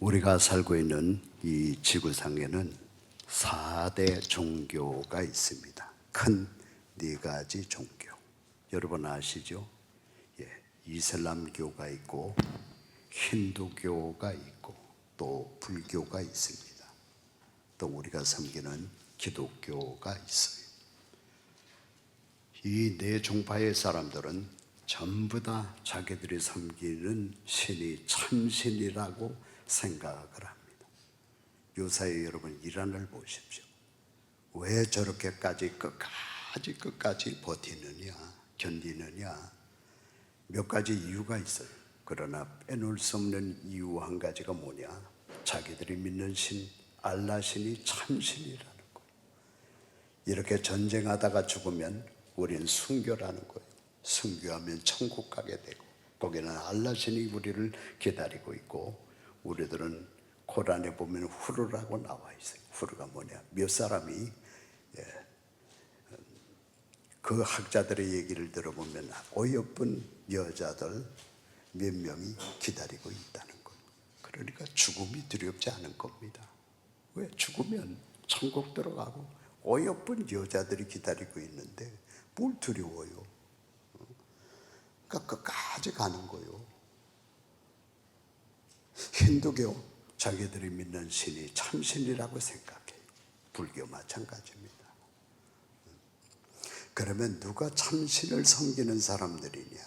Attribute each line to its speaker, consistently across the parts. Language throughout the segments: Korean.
Speaker 1: 우리가 살고 있는 이 지구상에는 4대 종교가 있습니다. 큰 4가지 종교. 여러분 아시죠? 이슬람교가 있고 힌두교가 있고 또 불교가 있습니다. 또 우리가 섬기는 기독교가 있어요. 이 4종파의 사람들은 전부 다 자기들이 섬기는 신이 참신이라고 생각을 합니다. 요사이 여러분 이란을 보십시오. 왜 저렇게까지 끝까지 버티느냐, 견디느냐, 몇 가지 이유가 있어요. 그러나 빼놓을 수 없는 이유 한 가지가 뭐냐, 자기들이 믿는 신 알라 신이 참신이라는 거예요. 이렇게 전쟁하다가 죽으면 우리는 순교라는 거예요. 순교하면 천국 가게 되고 거기는 알라 신이 우리를 기다리고 있고, 우리들은 코란에 보면 후르라고 나와 있어요. 후르가 뭐냐, 몇 사람이 그 학자들의 얘기를 들어보면 어여쁜 여자들 몇 명이 기다리고 있다는 거예요. 그러니까 죽음이 두렵지 않은 겁니다. 왜? 죽으면 천국 들어가고 어여쁜 여자들이 기다리고 있는데 뭘 두려워요? 그러니까 끝까지 가는 거예요. 힌두교, 자기들이 믿는 신이 참신이라고 생각해요. 불교 마찬가지입니다. 그러면 누가 참신을 섬기는 사람들이냐?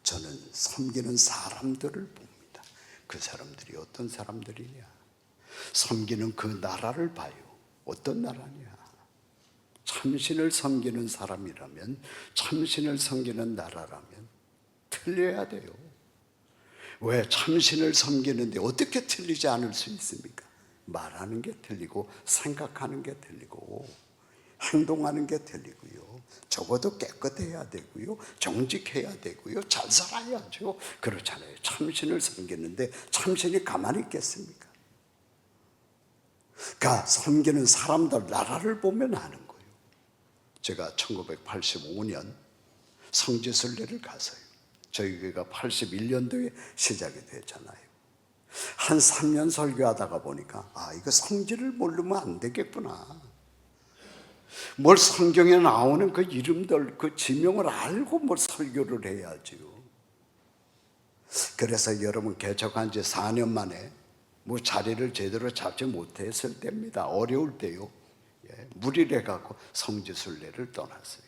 Speaker 1: 저는 섬기는 사람들을 봅니다. 그 사람들이 어떤 사람들이냐? 섬기는 그 나라를 봐요. 어떤 나라냐? 참신을 섬기는 사람이라면, 참신을 섬기는 나라라면 틀려야 돼요. 왜? 참신을 섬기는데 어떻게 틀리지 않을 수 있습니까? 말하는 게 틀리고 생각하는 게 틀리고 행동하는 게 틀리고요. 적어도 깨끗해야 되고요. 정직해야 되고요. 잘 살아야죠. 그렇잖아요. 참신을 섬기는데 참신이 가만히 있겠습니까? 그러니까 섬기는 사람들 나라를 보면 아는 거예요. 제가 1985년 성지순례를 가서요. 저희 교회가 81년도에 시작이 됐잖아요. 한 3년 설교하다가 보니까 이거 성지를 모르면 안 되겠구나. 뭘 성경에 나오는 그 이름들, 그 지명을 알고 뭘 설교를 해야지요. 그래서 여러분 개척한 지 4년 만에 뭐 자리를 제대로 잡지 못했을 때입니다. 어려울 때요. 무리를 해갖고 성지순례를 떠났어요.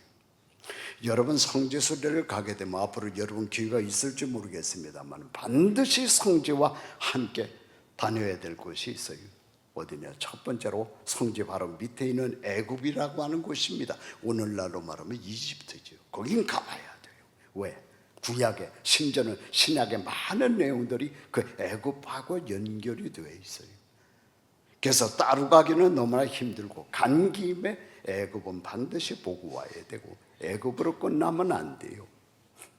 Speaker 1: 여러분 성지순례를 가게 되면 앞으로 여러분 기회가 있을지 모르겠습니다만 반드시 성지와 함께 다녀야 될 곳이 있어요. 어디냐? 첫 번째로 성지 바로 밑에 있는 애굽이라고 하는 곳입니다. 오늘날로 말하면 이집트죠. 거긴 가봐야 돼요. 왜? 구약의 심지어는 신약의 많은 내용들이 그 애굽하고 연결이 되어 있어요. 그래서 따로 가기는 너무나 힘들고 간 김에 애굽은 반드시 보고 와야 되고 애굽으로 끝나면 안 돼요.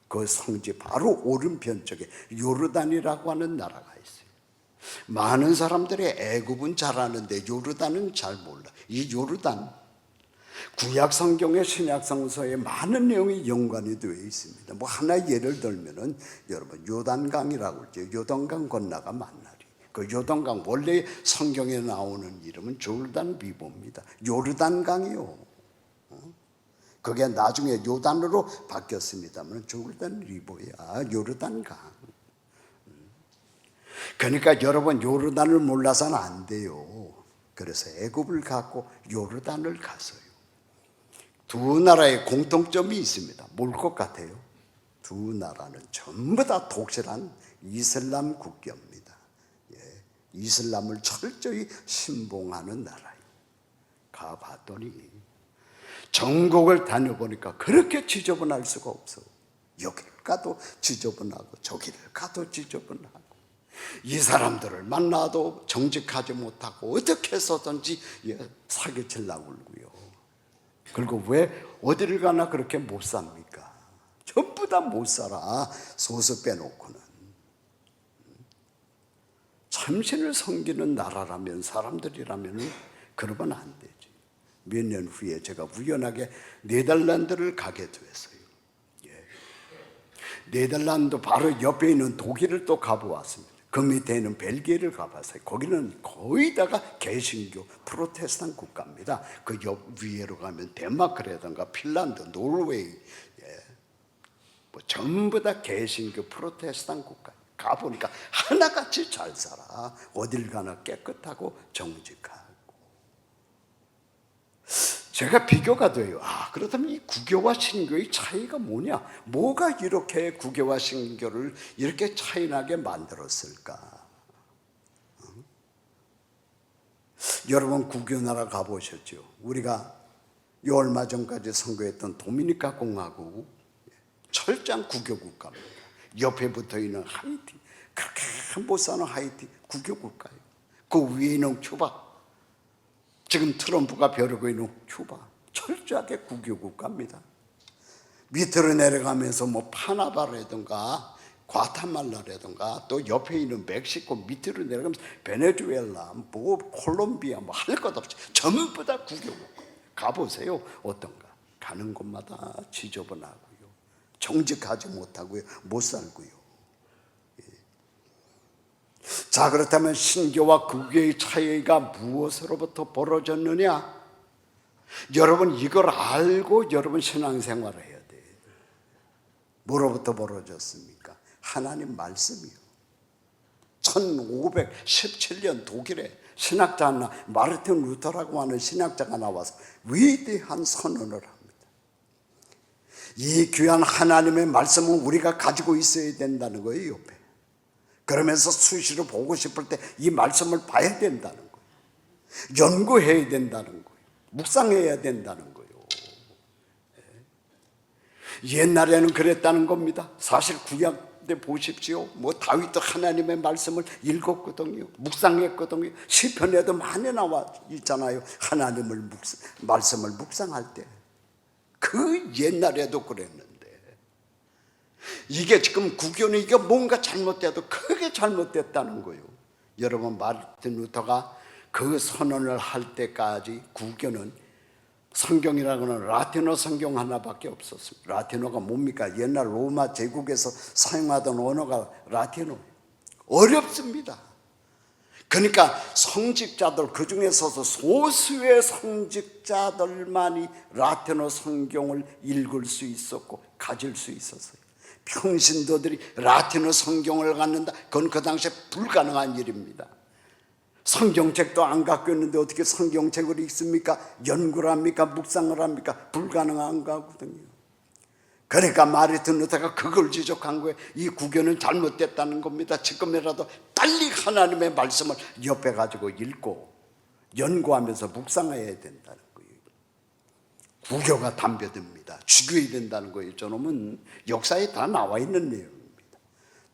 Speaker 1: 그 성지 바로 오른편 쪽에 요르단이라고 하는 나라가 있어요. 많은 사람들이 애굽은 잘 아는데 요르단은 잘 몰라. 이 요르단 구약 성경의 신약 성서에 많은 내용이 연관이 되어 있습니다. 뭐 하나 예를 들면은 여러분 요단강이라고 그러죠. 요단강 건너가 만나리. 그 요단강 원래 성경에 나오는 이름은 조르단 비보입니다. 요르단강이요. 그게 나중에 요단으로 바뀌었습니다만 조르단 리보야. 요르단강. 그러니까 여러분 요르단을 몰라서는 안 돼요. 그래서 애굽을 갖고 요르단을 갔어요. 두 나라의 공통점이 있습니다. 뭘 것 같아요? 두 나라는 전부 다 독실한 이슬람 국교입니다. 이슬람을 철저히 신봉하는 나라예요. 가봤더니 전국을 다녀보니까 그렇게 지저분할 수가 없어. 여기를 가도 지저분하고 저기를 가도 지저분하고 이 사람들을 만나도 정직하지 못하고 어떻게 해서든지 사기치려고 그러고요. 그리고 왜 어디를 가나 그렇게 못 삽니까? 전부 다 못 살아. 소수 빼놓고는. 참신을 섬기는 나라라면, 사람들이라면 그러면 안 되지. 몇 년 후에 제가 우연하게 네덜란드를 가게 됐어요. 네덜란드 바로 옆에 있는 독일을 또 가보았습니다. 그 밑에 있는 벨기에를 가봤어요. 거기는 거의 다가 개신교 프로테스탄 국가입니다. 그 옆 위에로 가면 덴마크라든가 핀란드, 노르웨이, 뭐 전부 다 개신교 프로테스탄 국가. 가보니까 하나같이 잘 살아. 어딜 가나 깨끗하고 정직하고. 제가 비교가 돼요. 그렇다면 이 구교와 신교의 차이가 뭐냐? 뭐가 이렇게 구교와 신교를 이렇게 차이나게 만들었을까? 여러분 구교 나라 가보셨죠? 우리가 요 얼마 전까지 선거했던 도미니카 공화국 철저한 구교 국가입니다. 옆에 붙어있는 하이티, 그렇게 못 사는 하이티 구교 국가예요. 그 위에 있는 큐바, 지금 트럼프가 벼르고 있는 큐바, 철저하게 구교 국가입니다. 밑으로 내려가면서 뭐 파나바라든가 과타말라라든가 또 옆에 있는 멕시코 밑으로 내려가면서 베네수엘라, 뭐 콜롬비아, 뭐 할 것 없이 전부 다 구교 국가. 가보세요. 어떤가? 가는 곳마다 지저분하고요, 정직하지 못하고요, 못 살고요. 자, 그렇다면 신교와 구교의 차이가 무엇으로부터 벌어졌느냐? 여러분 이걸 알고 여러분 신앙생활을 해야 돼요. 뭐로부터 벌어졌습니까? 하나님 말씀이요. 1517년 독일에 신학자 하나, 마르틴 루터라고 하는 신학자가 나와서 위대한 선언을 합니다. 이 귀한 하나님의 말씀은 우리가 가지고 있어야 된다는 거예요, 옆에. 그러면서 수시로 보고 싶을 때 이 말씀을 봐야 된다는 거예요. 연구해야 된다는 거예요. 묵상해야 된다는 거예요. 옛날에는 그랬다는 겁니다. 사실 구약 때 보십시오. 뭐 다윗도 하나님의 말씀을 읽었거든요. 묵상했거든요. 시편에도 많이 나와 있잖아요. 하나님을 말씀을 묵상할 때. 그 옛날에도 그랬는데 이게 지금 구교는 이게 뭔가 잘못돼도 크게 잘못됐다는 거예요. 여러분 마르틴 루터가 그 선언을 할 때까지 구교는 성경이라고는 라틴어 성경 하나밖에 없었습니다. 라틴어가 뭡니까? 옛날 로마 제국에서 사용하던 언어가 라틴어예요. 어렵습니다. 그러니까 성직자들, 그 중에서도 소수의 성직자들만이 라틴어 성경을 읽을 수 있었고 가질 수 있었어요. 평신도들이 라틴어 성경을 갖는다? 그건 그 당시에 불가능한 일입니다. 성경책도 안 갖고 있는데 어떻게 성경책을 읽습니까? 연구를 합니까? 묵상을 합니까? 불가능한 거거든요. 그러니까 마르틴 루터가 그걸 지적한 거예요. 이 구교는 잘못됐다는 겁니다. 지금이라도 빨리 하나님의 말씀을 옆에 가지고 읽고 연구하면서 묵상해야 된다는 거예요. 구교가 담벼듭니다. 죽여야 된다는 거예요. 저놈은 역사에 다 나와 있는 내용입니다.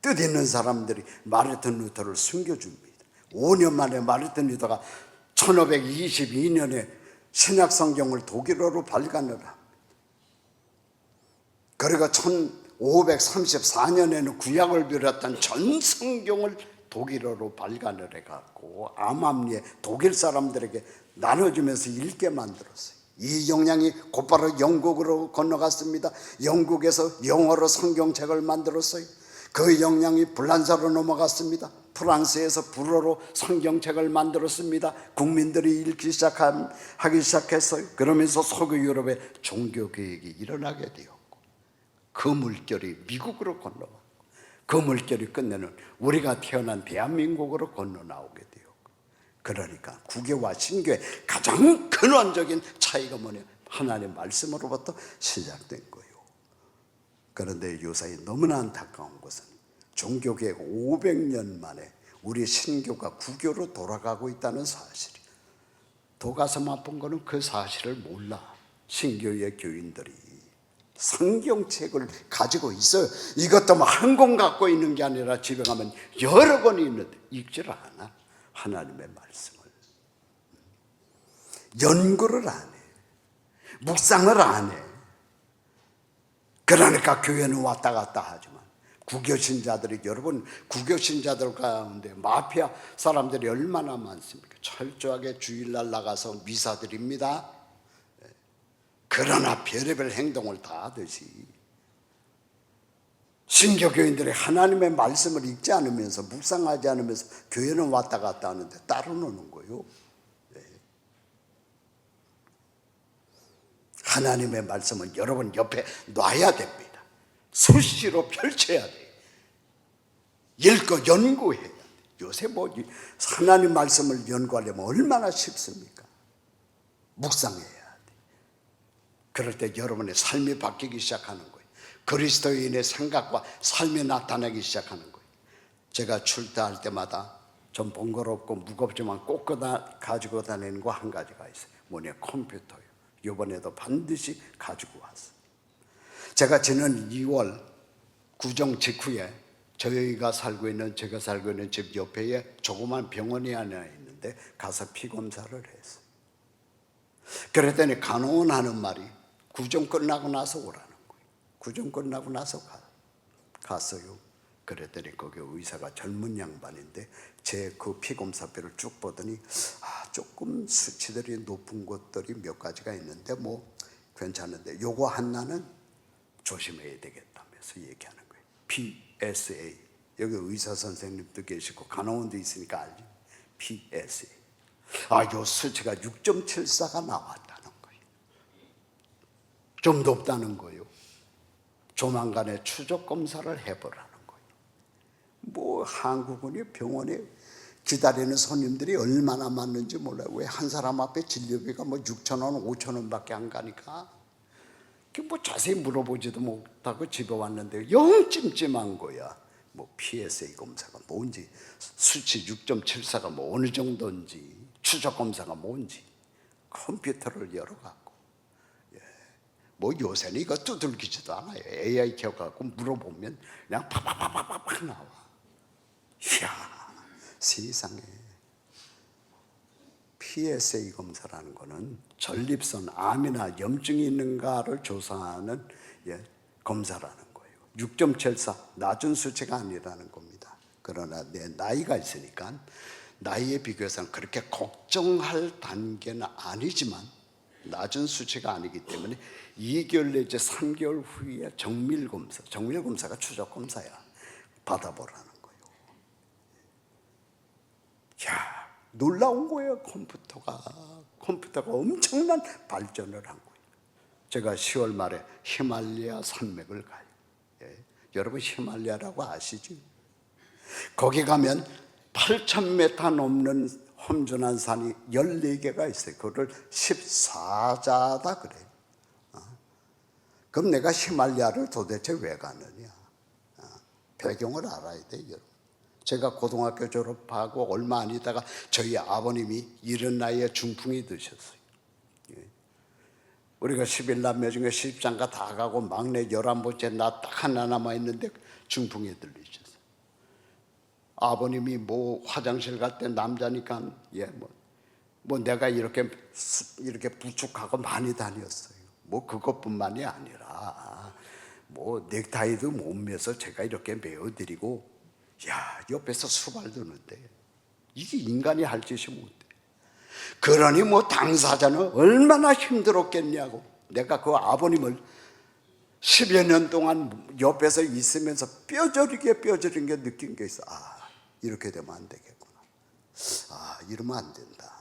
Speaker 1: 뜻 있는 사람들이 마르틴 루터를 숨겨줍니다. 5년 만에 마르틴 루터가 1522년에 신약 성경을 독일어로 발간을 합니다. 그리고 1534년에는 구약을 비롯한 전 성경을 독일어로 발간을 해갖고 암암리에 독일 사람들에게 나눠주면서 읽게 만들었어요. 이 영향이 곧바로 영국으로 건너갔습니다. 영국에서 영어로 성경책을 만들었어요. 그 영향이 불란서로 넘어갔습니다. 프랑스에서 불어로 성경책을 만들었습니다. 국민들이 읽기 하기 시작했어요. 그러면서 서구 유럽에 종교개혁이 일어나게 되었고 그 물결이 미국으로 건너갔고 그 물결이 끝내는 우리가 태어난 대한민국으로 건너나오게 되었고, 그러니까 구교와 신교의 가장 근원적인 차이가 뭐냐? 하나님의 말씀으로부터 시작된 거예요. 그런데 요사이 너무나 안타까운 것은 종교개혁 500년 만에 우리 신교가 구교로 돌아가고 있다는 사실이에요. 도가서 맛본 거는 그 사실을 몰라. 신교의 교인들이 성경책을 가지고 있어요. 이것도 뭐 한 권 갖고 있는 게 아니라 집에 가면 여러 권이 있는데 읽지를 않아. 하나님의 말씀을 연구를 안 해. 묵상을 안 해. 그러니까 교회는 왔다 갔다 하지만 구교신자들이, 여러분 구교신자들 가운데 마피아 사람들이 얼마나 많습니까? 철저하게 주일날 나가서 미사 드립니다. 그러나 별의별 행동을 다 하듯이 신교교인들이 하나님의 말씀을 읽지 않으면서 묵상하지 않으면서 교회는 왔다 갔다 하는데 따로 노는 거예요. 하나님의 말씀은 여러분 옆에 놔야 됩니다. 수시로 펼쳐야 돼요. 읽고 연구해야 돼요. 요새 뭐 하나님 말씀을 연구하려면 얼마나 쉽습니까? 묵상해야 돼요. 그럴 때 여러분의 삶이 바뀌기 시작하는 거예요. 그리스도인의 생각과 삶이 나타나기 시작하는 거예요. 제가 출타할 때마다 좀 번거롭고 무겁지만 꼭 가지고 다니는 거 한 가지가 있어요. 뭐냐, 컴퓨터요. 이번에도 반드시 가지고 왔어요. 제가 지난 2월 구정 직후에 제가 살고 있는 집 옆에 조그만 병원이 하나 있는데 가서 피 검사를 했어요. 그랬더니 간호원 하는 말이 구정 끝나고 나서 오라는 거예요. 구정 끝나고 나서 갔어요. 그랬더니 거기 의사가 젊은 양반인데 제 그 피 검사표를 쭉 보더니 조금 수치들이 높은 것들이 몇 가지가 있는데 뭐 괜찮은데 요거 하나는 조심해야 되겠다면서 얘기하는 거예요. PSA. 여기 의사 선생님도 계시고 간호원도 있으니까 알죠. PSA. 요 수치가 6.74가 나왔다는 거예요. 좀 높다는 거예요. 조만간에 추적 검사를 해보라는 거예요. 뭐 한국은요, 병원에 기다리는 손님들이 얼마나 많은지 몰라요. 왜 한 사람 앞에 진료비가 뭐 6,000원, 5,000원밖에 안 가니까 뭐 자세히 물어보지도 못하고 집에 왔는데 영 찜찜한 거야. 뭐 PSA 검사가 뭔지, 수치 6.74가 뭐 어느 정도인지, 추적 검사가 뭔지 컴퓨터를 열어갖고, 뭐 요새는 이거 두들기지도 않아요. AI 켜갖고 물어보면 그냥 팍팍팍팍팍 나와. 이야, 세상에. PSA 검사라는 거는 전립선, 암이나 염증이 있는가를 조사하는 검사라는 거예요. 6.74 낮은 수치가 아니라는 겁니다. 그러나 내 나이가 있으니까 나이에 비교해서는 그렇게 걱정할 단계는 아니지만 낮은 수치가 아니기 때문에 2개월 내지 3개월 후에 정밀검사가 추적검사야. 받아보라는 거예요. 야, 놀라운 거예요. 컴퓨터가 엄청난 발전을 한 거예요. 제가 10월 말에 히말라야 산맥을 가요. 여러분 히말라야라고 아시죠? 거기 가면 8,000m 넘는 험준한 산이 14개가 있어요. 그거를 14자다 그래요. 그럼 내가 히말라야를 도대체 왜 가느냐? 배경을 알아야 돼요, 여러분. 제가 고등학교 졸업하고 얼마 안 있다가 저희 아버님이 이른 나이에 중풍이 드셨어요. 우리가 11남매 중에 10장가 다 가고 막내 11번째 나 딱 하나 남아있는데 중풍에 들리셨어요. 아버님이 뭐 화장실 갈 때 남자니까 뭐 내가 이렇게 부축하고 많이 다녔어요. 뭐 그것뿐만이 아니라 뭐 넥타이도 못 매서 제가 이렇게 메어드리고, 옆에서 수발 드는데 이게 인간이 할 짓이 못돼. 그러니 뭐 당사자는 얼마나 힘들었겠냐고. 내가 그 아버님을 10여 년 동안 옆에서 있으면서 뼈저린 게 느낀 게 있어. 이렇게 되면 안 되겠구나. 이러면 안 된다.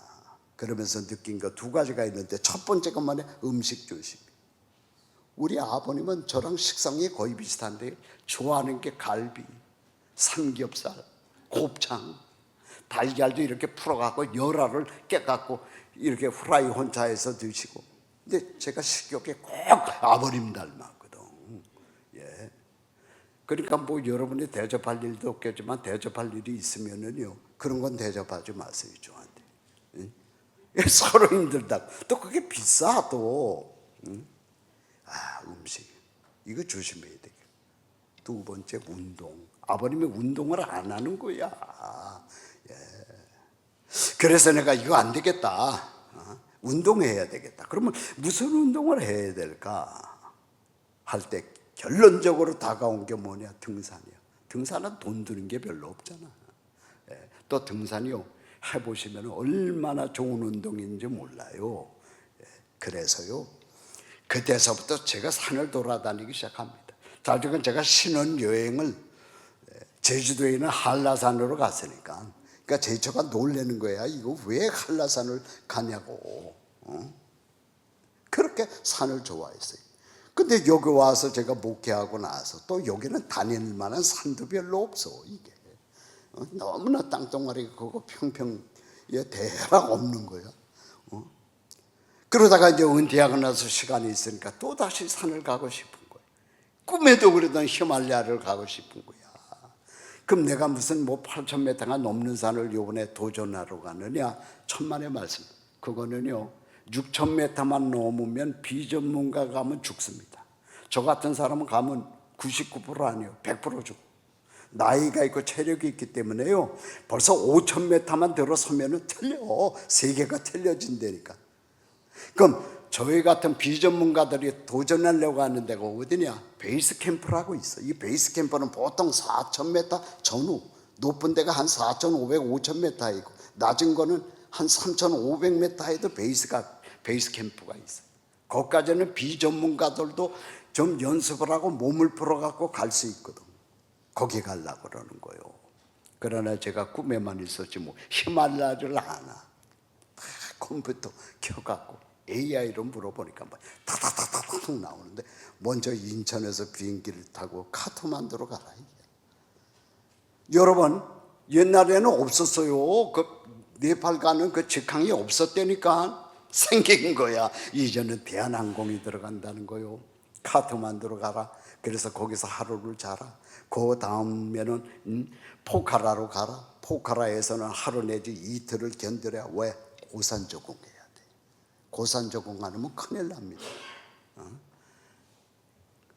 Speaker 1: 그러면서 느낀 거 두 가지가 있는데, 첫 번째 것만에 음식 조심. 우리 아버님은 저랑 식성이 거의 비슷한데 좋아하는 게 갈비, 삼겹살, 곱창, 달걀도 이렇게 풀어갖고 열알을 깨갖고 이렇게 후라이 혼자 해서 드시고. 근데 제가 식욕에 꼭 아버님 닮았거든. 그러니까 뭐 여러분이 대접할 일도 없겠지만 대접할 일이 있으면은요, 그런 건 대접하지 마세요, 저한테. 서로 힘들다. 또 그게 비싸 또. 음식 이거 조심해야 되겠다. 두 번째, 운동. 아버님이 운동을 안 하는 거야. 그래서 내가 이거 안 되겠다. 운동해야 되겠다. 그러면 무슨 운동을 해야 될까 할 때 결론적으로 다가온 게 뭐냐? 등산이야. 등산은 돈 드는 게 별로 없잖아. 또 등산이요, 해보시면 얼마나 좋은 운동인지 몰라요. 그래서요, 그때서부터 제가 산을 돌아다니기 시작합니다. 자, 지금 제가 신혼여행을 제주도에 있는 한라산으로 갔으니까, 그러니까 제 처가 놀라는 거야. 이거 왜 한라산을 가냐고. 그렇게 산을 좋아했어요. 근데 여기 와서 제가 목회하고 나서 또 여기는 다닐 만한 산도 별로 없어. 이게 너무나 땅덩어리 그거 평평 대략 없는 거야. 그러다가 이제 은퇴하고 나서 시간이 있으니까 또 다시 산을 가고 싶은 거야. 꿈에도 그러던 히말라야를 가고 싶은 거야. 그럼 내가 무슨 뭐 8,000m가 넘는 산을 요번에 도전하러 가느냐? 천만의 말씀. 그거는요, 6,000m만 넘으면 비전문가 가면 죽습니다. 저 같은 사람은 가면 99% 아니에요. 100% 죽어. 나이가 있고 체력이 있기 때문에요, 벌써 5,000m만 들어서면 틀려. 세계가 틀려진다니까. 그럼 저희 같은 비전문가들이 도전하려고 하는 데가 어디냐? 베이스 캠프라고 있어. 이 베이스 캠프는 보통 4,000m 전후, 높은 데가 한 4,500, 5,000m이고 낮은 거는 한 3,500m에도 베이스 캠프가 있어. 거기까지는 비전문가들도 좀 연습을 하고 몸을 풀어갖고 갈 수 있거든. 거기 가려고 그러는 거예요. 그러나 제가 꿈에만 있었지 뭐 히말라야를 아나. 컴퓨터 켜갖고 AI로 물어보니까 뭐 타타타타타 나오는데, 먼저 인천에서 비행기를 타고 카트만두로 가라. 여러분, 옛날에는 없었어요. 그 네팔 가는 그 직항이 없었다니까. 생긴 거야. 이제는 대한항공이 들어간다는 거요. 카트만두로 가라. 그래서 거기서 하루를 자라. 그 다음에는 포카라로 가라. 포카라에서는 하루 내지 이틀을 견뎌야. 왜? 고산 적응해야 돼. 고산 적응 안 하면 큰일 납니다.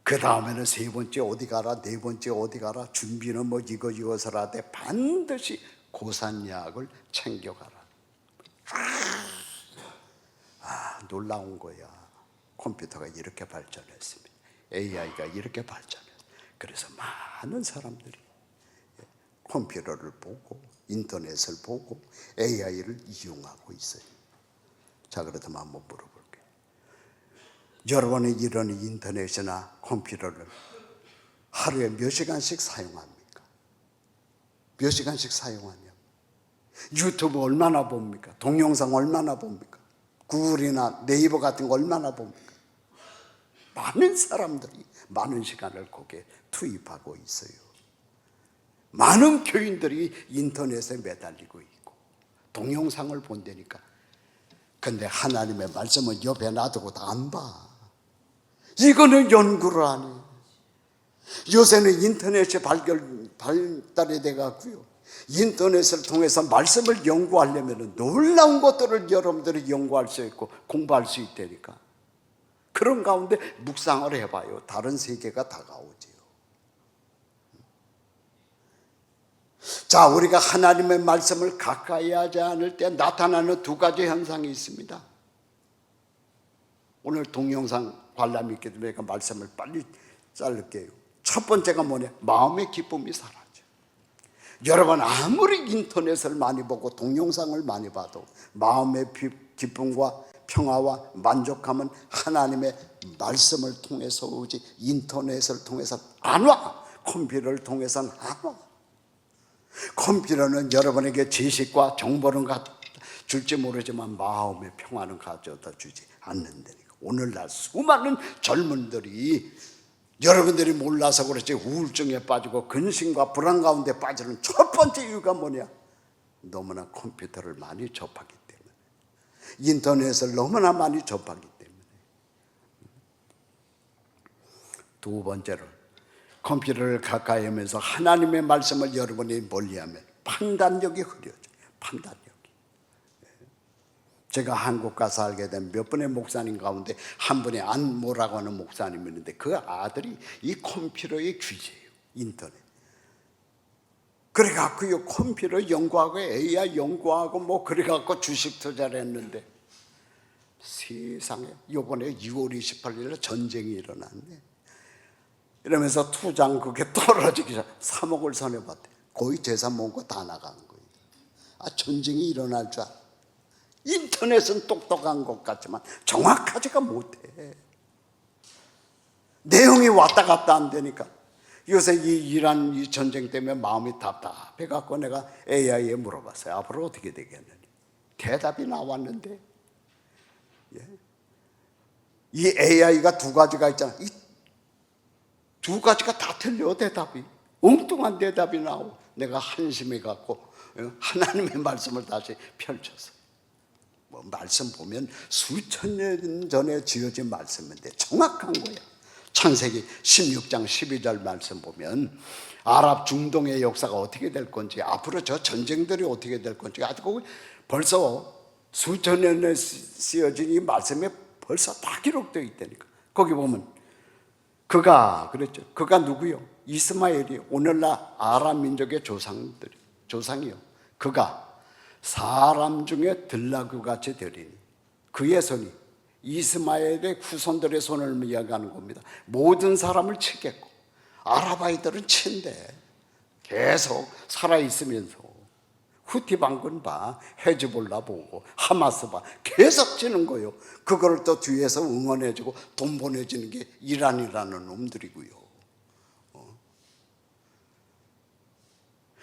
Speaker 1: 그 다음에는 세 번째 어디 가라, 네 번째 어디 가라. 준비는 뭐 이것을 하되 반드시 고산약을 챙겨가라. 놀라운 거야. 컴퓨터가 이렇게 발전했습니다. AI가 이렇게 발전했어요. 그래서 많은 사람들이 컴퓨터를 보고 인터넷을 보고 AI를 이용하고 있어요. 자, 그렇다면 한번 물어볼게요. 여러분은 이런 인터넷이나 컴퓨터를 하루에 몇 시간씩 사용합니까? 몇 시간씩 사용하냐? 유튜브 얼마나 봅니까? 동영상 얼마나 봅니까? 구글이나 네이버 같은 거 얼마나 봅니까? 많은 사람들이 많은 시간을 거기에 투입하고 있어요. 많은 교인들이 인터넷에 매달리고 있고 동영상을 본다니까. 근데 하나님의 말씀은 옆에 놔두고도 안 봐. 이거는 연구를 안 해. 요새는 인터넷이 발달이 돼갖고요, 인터넷을 통해서 말씀을 연구하려면 놀라운 것들을 여러분들이 연구할 수 있고 공부할 수 있다니까. 그런 가운데 묵상을 해봐요. 다른 세계가 다가오지요. 자, 우리가 하나님의 말씀을 가까이 하지 않을 때 나타나는 두 가지 현상이 있습니다. 오늘 동영상 관람이 있기 때문에 말씀을 빨리 자를게요. 첫 번째가 뭐냐? 마음의 기쁨이 사라져. 여러분, 아무리 인터넷을 많이 보고 동영상을 많이 봐도 마음의 기쁨과 평화와 만족함은 하나님의 말씀을 통해서 오지 인터넷을 통해서 안 와. 컴퓨터를 통해서는 안 와. 컴퓨터는 여러분에게 지식과 정보는 줄지 모르지만 마음의 평화는 가져다 주지 않는다니까. 오늘날 수많은 젊은들이 여러분들이 몰라서 그렇지 우울증에 빠지고 근심과 불안 가운데 빠지는 첫 번째 이유가 뭐냐? 너무나 컴퓨터를 많이 접하기 때문에, 인터넷을 너무나 많이 접하기 때문에. 두 번째로, 컴퓨터를 가까이 하면서 하나님의 말씀을 여러분이 멀리하면 판단력이 흐려져요. 판단력이. 제가 한국 가서 알게 된 몇 분의 목사님 가운데 한 분이 안모라고 하는 목사님이 있는데 그 아들이 이 컴퓨터의 귀재예요. 인터넷. 그래갖고 컴퓨터 연구하고 AI 연구하고 뭐 그래갖고 주식 투자를 했는데 세상에 이번에 6월 28일에 전쟁이 일어났네. 이러면서 투자한 그게 떨어지기 전 3억을 손해봤대. 거의 재산 모은 거 다 나간 거예요. 전쟁이 일어날 줄 알아. 인터넷은 똑똑한 것 같지만 정확하지가 못해. 내용이 왔다 갔다 안 되니까 요새 이 이란 이 전쟁 때문에 마음이 답답해 갖고 내가 AI에 물어봤어요. 앞으로 어떻게 되겠느냐. 대답이 나왔는데, 이 AI가 두 가지가 있잖아. 이 두 가지가 다 틀려. 대답이 엉뚱한 대답이 나오고 내가 한심해 갖고 하나님의 말씀을 다시 펼쳤어요. 뭐 말씀 보면 수천 년 전에 지어진 말씀인데 정확한 거예요. 창세기 16장 12절 말씀 보면 아랍 중동의 역사가 어떻게 될 건지, 앞으로 저 전쟁들이 어떻게 될 건지 아주 벌써 수천 년에 쓰여진 이 말씀에 벌써 다 기록되어 있다니까. 거기 보면 그가 그랬죠. 그가 누구요? 이스마엘이 오늘날 아랍 민족의 조상이요. 그가 사람 중에 들나귀같이 되리니 그의 손이 이스마엘의 후손들의 손을 이야기하는 겁니다. 모든 사람을 치겠고, 아랍 아이들은 친데 계속 살아있으면서 후티 반군 봐, 헤즈볼라 보고 하마스 봐, 계속 치는 거예요. 그걸 또 뒤에서 응원해주고 돈 보내주는 게 이란이라는 놈들이고요.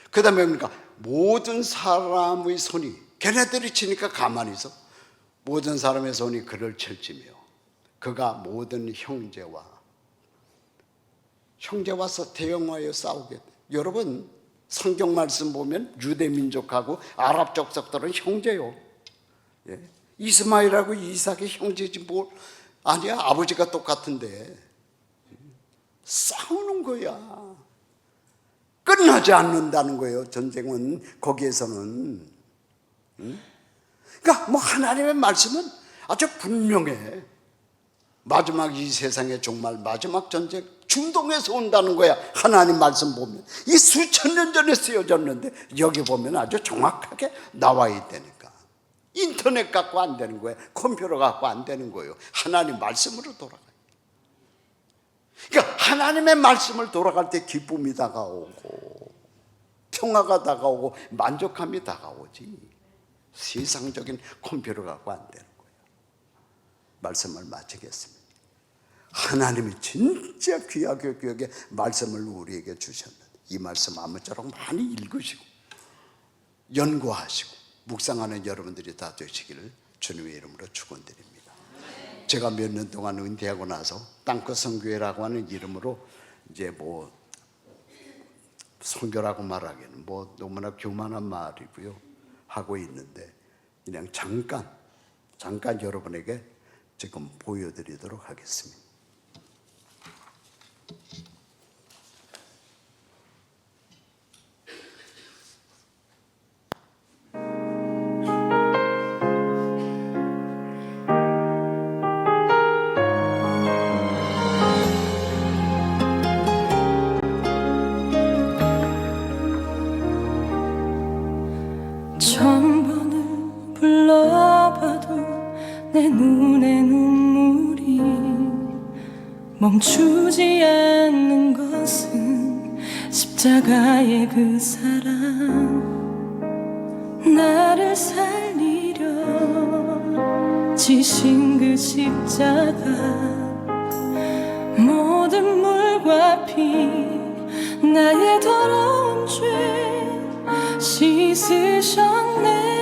Speaker 1: 그 다음에 그러니까 모든 사람의 손이, 걔네들이 치니까 가만히 있어. 모든 사람의 손이 그를 칠지며 그가 모든 형제와 대형하여 싸우게 돼. 여러분 성경 말씀 보면 유대 민족하고 아랍 족속들은 형제요. 이스마엘하고 이삭이 형제지 뭘. 아니야, 아버지가 똑같은데 싸우는 거야. 끝나지 않는다는 거예요. 전쟁은 거기에서는. 그러니까 뭐 하나님의 말씀은 아주 분명해. 마지막 이 세상의 종말, 마지막 전쟁 중동에서 온다는 거야. 하나님 말씀 보면 이 수천 년 전에 쓰여졌는데 여기 보면 아주 정확하게 나와 있다니까. 인터넷 갖고 안 되는 거야. 컴퓨터 갖고 안 되는 거예요. 하나님 말씀으로 돌아가요. 그러니까 하나님의 말씀을 돌아갈 때 기쁨이 다가오고 평화가 다가오고 만족함이 다가오지, 세상적인 컴퓨터 갖고 안 되는 거예요. 말씀을 마치겠습니다. 하나님이 진짜 귀하게 말씀을 우리에게 주셨는데 이 말씀 아무쪼록 많이 읽으시고 연구하시고 묵상하는 여러분들이 다 되시기를 주님의 이름으로 축원드립니다. 제가 몇 년 동안 은퇴하고 나서 땅끝 선교회라고 하는 이름으로 이제 뭐 선교라고 말하기는 뭐 너무나 교만한 말이고요 하고 있는데, 그냥 잠깐 여러분에게 지금 보여드리도록 하겠습니다.
Speaker 2: 천번을 불러봐도 내 눈에 눈물이 멈추지 않는 것은 십자가의 그 사랑. 나를 살리려 지신 그 십자가, 모든 물과 피 나의 더러운 죄 씻으셨네.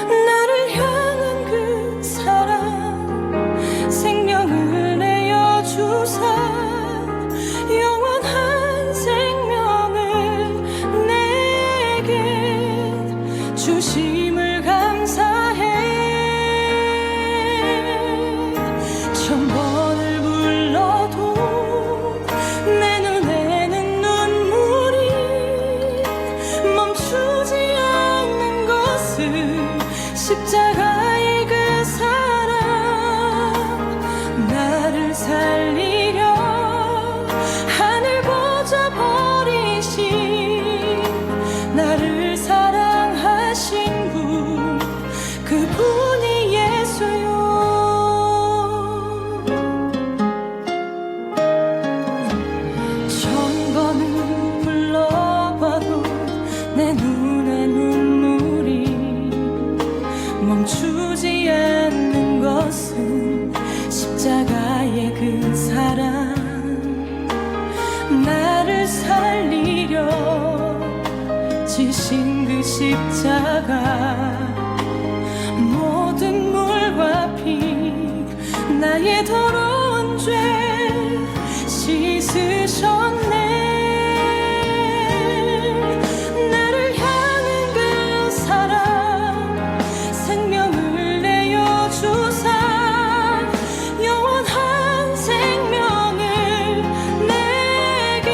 Speaker 2: 나를 향한 그 사랑, 생명을 내어주사 영원한 생명을 내게 주심을 감사해. 천번을 불러도 내 눈에는 눈물이 멈추지 않는 것은 십자가의 그 사랑. 나를 살리려 하늘 보좌 버리신, 나를 사랑하신 분, 그분이 예수요. 천번을 불러봐도 내 눈에 눈물이 멈추지 않는 것은 십자가의 지신 그 십자가 모든 물과 피 나의 더러운 죄 씻으셨네. 나를 향한 그 사랑 생명을 내어주사 영원한 생명을 내게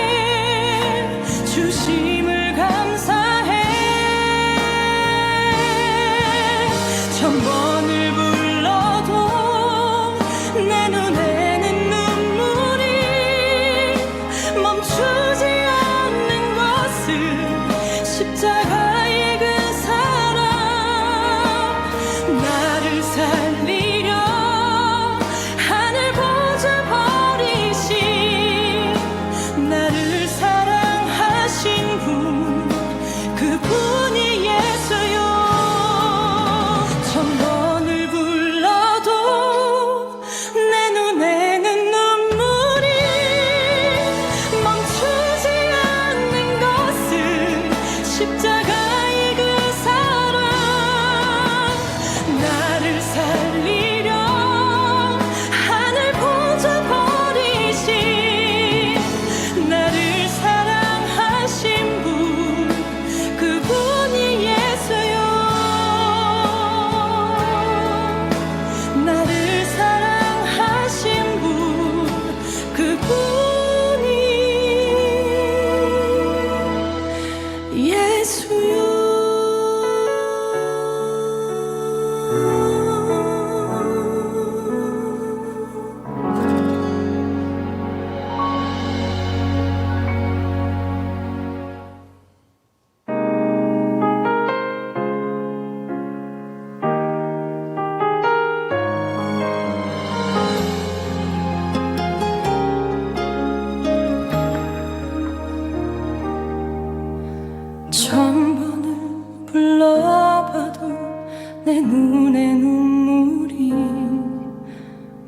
Speaker 2: 주심을 감사해. 천번을 불러도 내 눈에는 눈물이 멈추지 않는 것은 십자가의 그 사랑. 나를 살리려 하늘 보좌 버리신 나를 사랑하신 분 그분이 예수요. 천번을 불러도 내 눈에는 눈물이 멈추지 않는 것은 십자가의 그 사랑. 나를 살리려 하늘 보좌 버리신 나를 사랑하신 분 그분이 예수요. 나를 사랑하신 분 그분이 예수요. 천번을 불러봐도 내 눈에 눈물이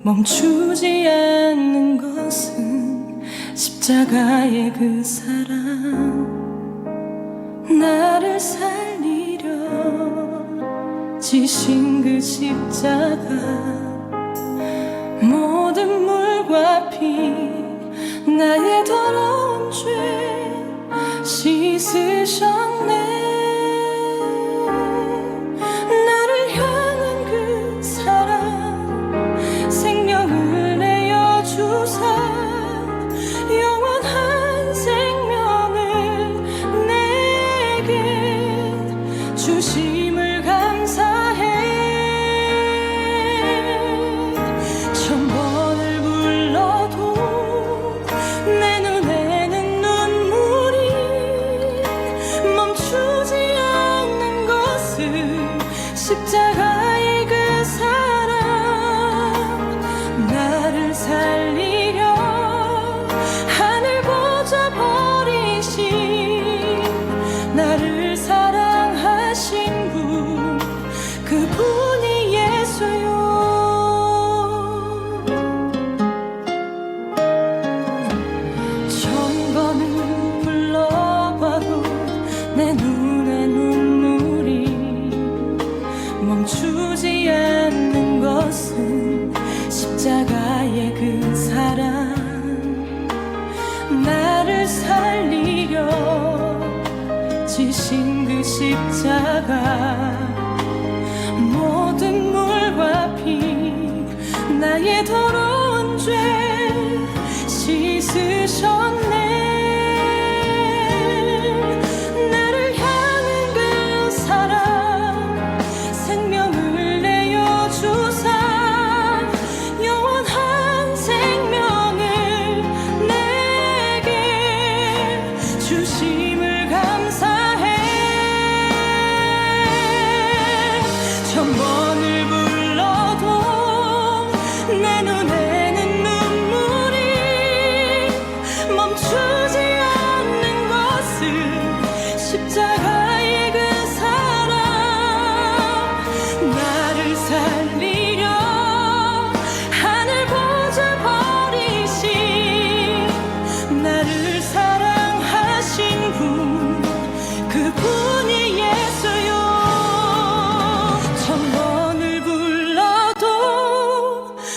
Speaker 2: 멈추지 않는 것은 십자가의 그 사랑. 나를 살리려 지신 그 십자가 모든 물과 피 나의 더러운 죄 씻으셨네. 나를 향한 그 사랑 생명을 내어주사 영원한 생명을 내게 주심을 감사해. 천번을 불러도 내 눈에는 눈물이 멈추지 않는 것은 십자가의 그 사랑. 나를 살리려 하늘 보좌 버리신 나를 사랑하신 분 그분이 예수요. 천번을 불러봐도 내 눈에 눈물이 멈추지 않는 것은 십자가의 그 사랑. 나를 살리려 지신 그 십자가 모든 물과 피 나의 더러운 죄 씻으셨네.